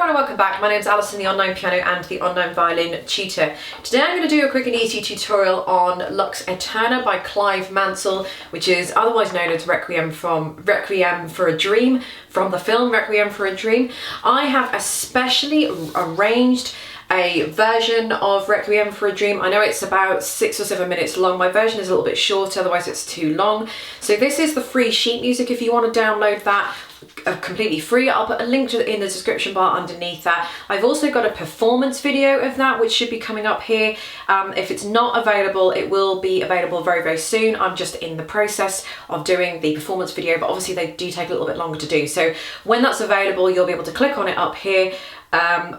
everyone and welcome back. My name's Alison, the online piano and the online violin tutor. Today I'm going to do a quick and easy tutorial on Lux Aeterna by Clive Mansell, which is otherwise known as Requiem for a Dream, from the film Requiem for a Dream. I have especially arranged a version of Requiem for a Dream. I know it's about 6 or 7 minutes long. My version is a little bit shorter, otherwise it's too long. So this is the free sheet music if you want to download that. Completely free. I'll put a link in the description bar underneath that. I've also got a performance video of that which should be coming up here. If it's not available, it will be available very, very soon. I'm just in the process of doing the performance video, but obviously they do take a little bit longer to do. So when that's available, you'll be able to click on it up here.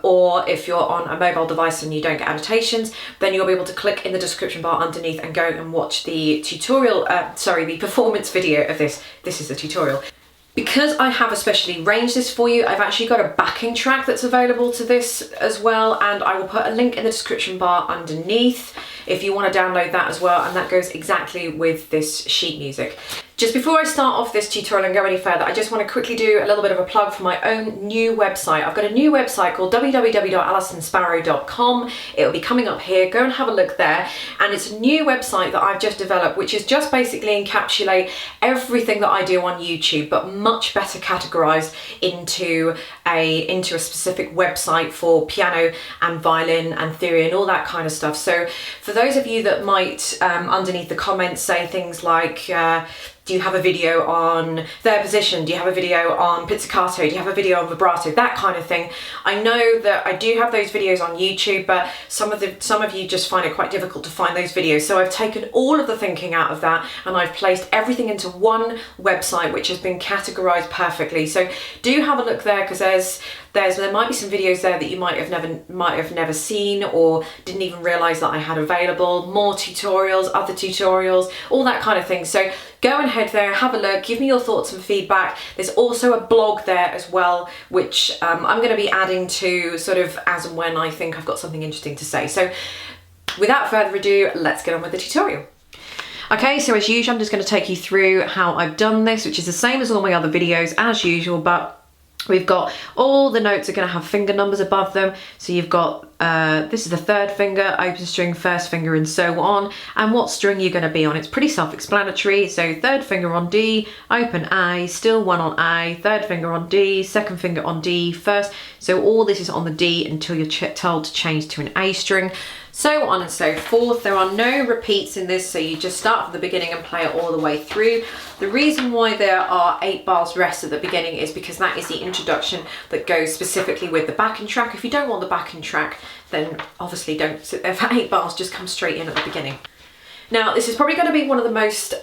Or if you're on a mobile device and you don't get annotations, then you'll be able to click in the description bar underneath and go and watch the tutorial, the performance video of this. This is the tutorial. Because I have especially arranged this for you, I've actually got a backing track that's available to this as well, and I will put a link in the description bar underneath if you want to download that as well, and that goes exactly with this sheet music. Just before I start off this tutorial and go any further, I just want to quickly do a little bit of a plug for my own new website. I've got a new website called www.alisonsparrow.com. It will be coming up here. Go and have a look there. And it's a new website that I've just developed, which is just basically encapsulate everything that I do on YouTube, but much better categorized into a specific website for piano and violin and theory and all that kind of stuff. So for those of you that might underneath the comments say things like, do you have a video on third position? Do you have a video on pizzicato? Do you have a video on vibrato? That kind of thing. I know that I do have those videos on YouTube, but some of you just find it quite difficult to find those videos. So I've taken all of the thinking out of that and I've placed everything into one website, which has been categorized perfectly. So do have a look there, because there might be some videos there that you might have never seen or didn't even realize that I had available. More tutorials, other tutorials, all that kind of thing. So go and head there, have a look, give me your thoughts and feedback. There's also a blog there as well, which I'm going to be adding to sort of as and when I think I've got something interesting to say. So without further ado, let's get on with the tutorial. Okay, so as usual, I'm just going to take you through how I've done this, which is the same as all my other videos as usual, but we've got all the notes are going to have finger numbers above them. So you've got, this is the third finger, open string, first finger, and so on. And what string you're going to be on. It's pretty self-explanatory. So third finger on D, open A, still one on A, third finger on D, second finger on D, first. So all this is on the D until you're told to change to an A string. So on and so forth. There are no repeats in this, so you just start from the beginning and play it all the way through. The reason why there are 8 bars rest at the beginning is because that is the introduction that goes specifically with the backing track. If you don't want the backing track, then obviously don't sit there for 8 bars, just come straight in at the beginning. Now, this is probably going to be one of the most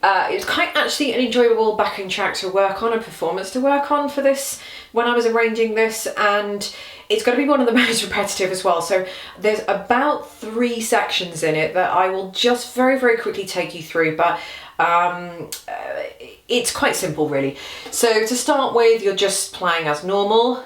it's quite actually an enjoyable backing track to work on, a performance to work on for this when I was arranging this, and it's going to be one of the most repetitive as well. So there's about 3 sections in it that I will just very, very quickly take you through, but it's quite simple really. So to start with, you're just playing as normal.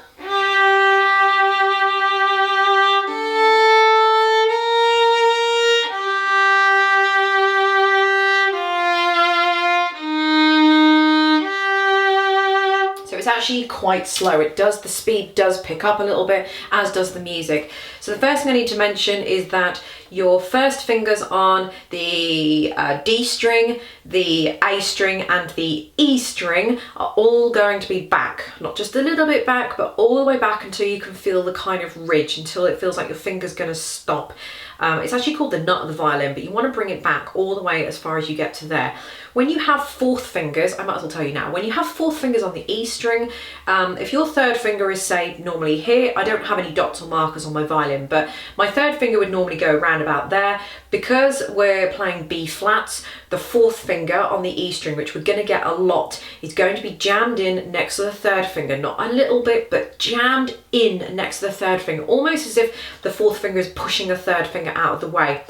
Actually quite slow. The speed does pick up a little bit, as does the music. So the first thing I need to mention is that your first fingers on the D string, the A string and the E string are all going to be back, not just a little bit back, but all the way back until you can feel the kind of ridge, until it feels like your finger's going to stop. It's actually called the nut of the violin, but you want to bring it back all the way as far as you get to there. When you have 4th fingers, I might as well tell you now, when you have 4th fingers on the E string, if your 3rd finger is, say, normally here, I don't have any dots or markers on my violin, but my 3rd finger would normally go around about there. Because we're playing B flats, the 4th finger on the E string, which we're going to get a lot, is going to be jammed in next to the 3rd finger. Not a little bit, but jammed in next to the 3rd finger, almost as if the 4th finger is pushing the 3rd finger out of the way.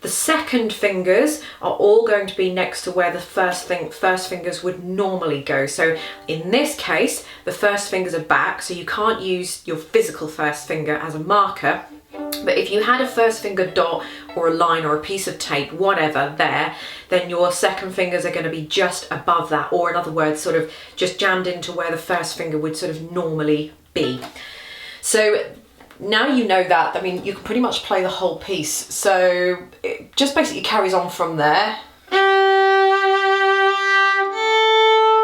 The 2nd fingers are all going to be next to where the first fingers would normally go. So in this case, the first fingers are back, so you can't use your physical first finger as a marker. But if you had a first finger dot or a line or a piece of tape, whatever, there, then your second fingers are going to be just above that, or in other words, sort of just jammed into where the first finger would sort of normally B. So now you know that, I mean, you can pretty much play the whole piece. So it just basically carries on from there.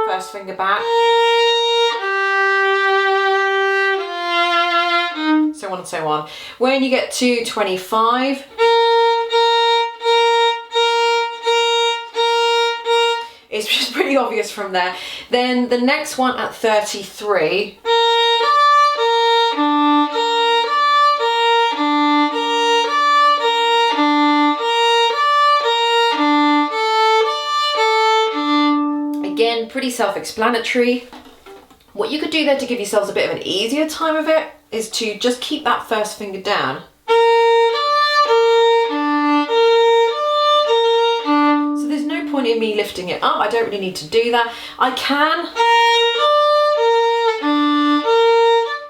First finger back. So on and so on. When you get to 25, it's just pretty obvious from there. Then the next one at 33. Again, pretty self-explanatory. What you could do then to give yourselves a bit of an easier time of it is to just keep that first finger down. So there's no point in me lifting it up. I don't really need to do that. I can,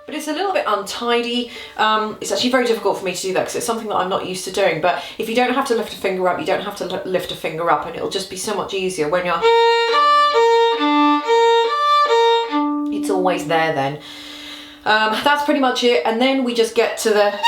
but it's a little bit untidy. It's actually very difficult for me to do that because it's something that I'm not used to doing. But if you don't have to lift a finger up, you don't have to lift a finger up, and it'll just be so much easier when you're... It's always there then. That's pretty much it, and then we just get to the...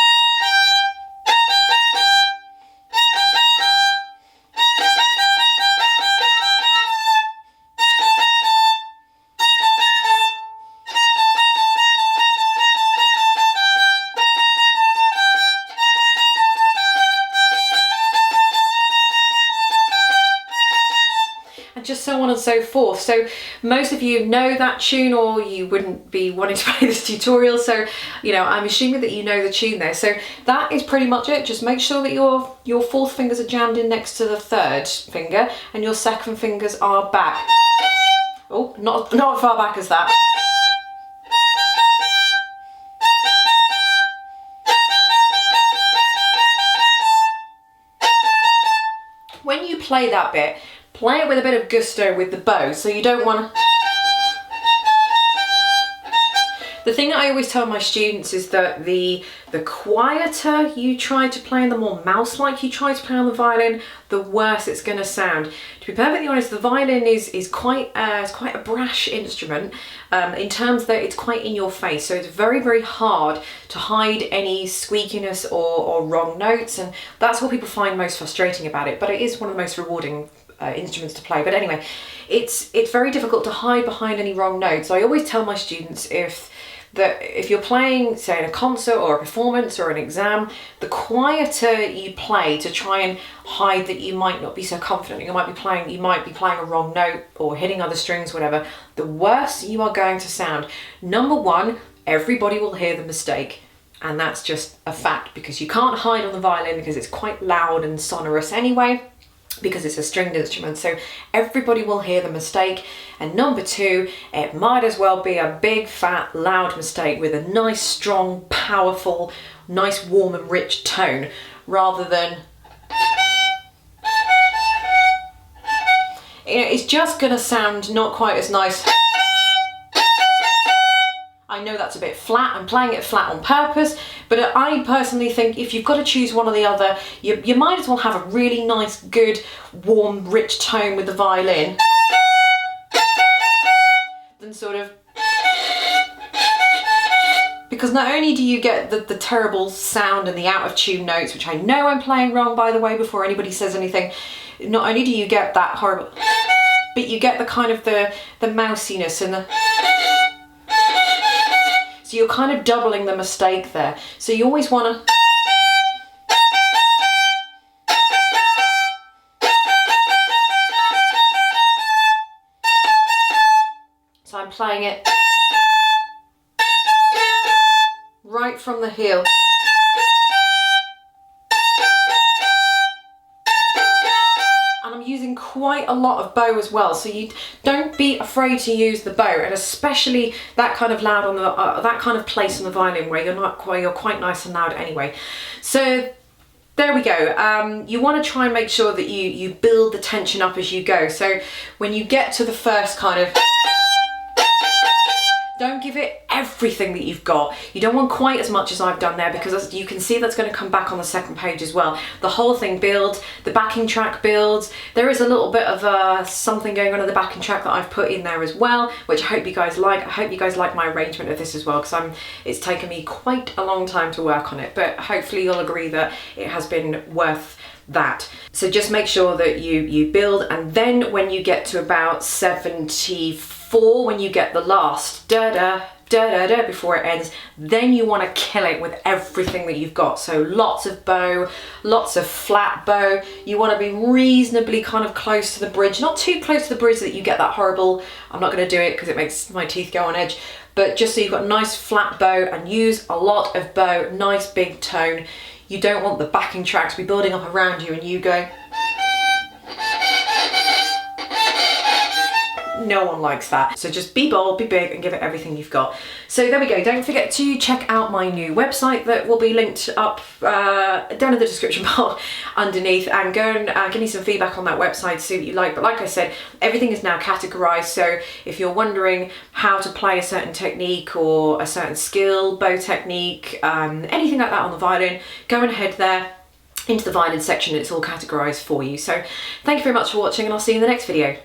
just so on and so forth. So most of you know that tune, or you wouldn't be wanting to play this tutorial, so you know, I'm assuming that you know the tune there. So that is pretty much it. Just make sure that your fourth fingers are jammed in next to the third finger and your second fingers are back. Oh, not as far back as that. When you play that bit, play it with a bit of gusto with the bow, so you don't want to... The thing I always tell my students is that the quieter you try to play and the more mouse-like you try to play on the violin, the worse it's going to sound. To be perfectly honest, the violin is quite a brash instrument in terms that it's quite in your face, so it's very, very hard to hide any squeakiness or wrong notes, and that's what people find most frustrating about it, but it is one of the most rewarding instruments to play. But anyway, it's very difficult to hide behind any wrong notes. So I always tell my students if you're playing, say, in a concert or a performance or an exam, the quieter you play to try and hide that you might not be so confident, you might be playing a wrong note or hitting other strings, whatever, the worse you are going to sound. Number one, everybody will hear the mistake. And that's just a fact, because you can't hide on the violin because it's quite loud and sonorous anyway, because it's a stringed instrument, so everybody will hear the mistake. And number two, it might as well be a big, fat, loud mistake with a nice, strong, powerful, nice, warm and rich tone, rather than... You know, it's just going to sound not quite as nice. I know that's a bit flat, I'm playing it flat on purpose, but I personally think if you've got to choose one or the other, you might as well have a really nice, good, warm, rich tone with the violin than sort of... Because not only do you get the terrible sound and the out of tune notes, which I know I'm playing wrong, by the way, before anybody says anything, not only do you get that horrible, but you get the kind of the mousiness and the... So you're kind of doubling the mistake there. So you always want to... So I'm playing it right from the heel. And I'm using quite a lot of bow as well, so you don't be afraid to use the bow, and especially that kind of loud on the that kind of place on the violin where you're quite nice and loud anyway. So there we go. You want to try and make sure that you build the tension up as you go. So when you get to the first kind of... Don't give it everything that you've got. You don't want quite as much as I've done there, because as you can see, that's going to come back on the second page as well. The whole thing builds, the backing track builds. There is a little bit of something going on in the backing track that I've put in there as well, which I hope you guys like. I hope you guys like my arrangement of this as well, because it's taken me quite a long time to work on it, but hopefully you'll agree that it has been worth that. So just make sure that you build, and then when you get to about 74, when you get the last da da da da da before it ends, then you want to kill it with everything that you've got. So lots of bow, lots of flat bow. You want to be reasonably kind of close to the bridge, not too close to the bridge that you get that horrible, I'm not going to do it because it makes my teeth go on edge, but just so you've got a nice flat bow, and use a lot of bow, nice big tone. You don't want the backing track to be building up around you and you go. No one likes that. So just be bold, be big, and give it everything you've got. So there we go. Don't forget to check out my new website that will be linked up down in the description bar underneath, and go and give me some feedback on that website, see what you like. But like I said, everything is now categorized. So if you're wondering how to play a certain technique or a certain skill, bow technique, anything like that on the violin, go and head there into the violin section. It's all categorized for you. So thank you very much for watching, and I'll see you in the next video.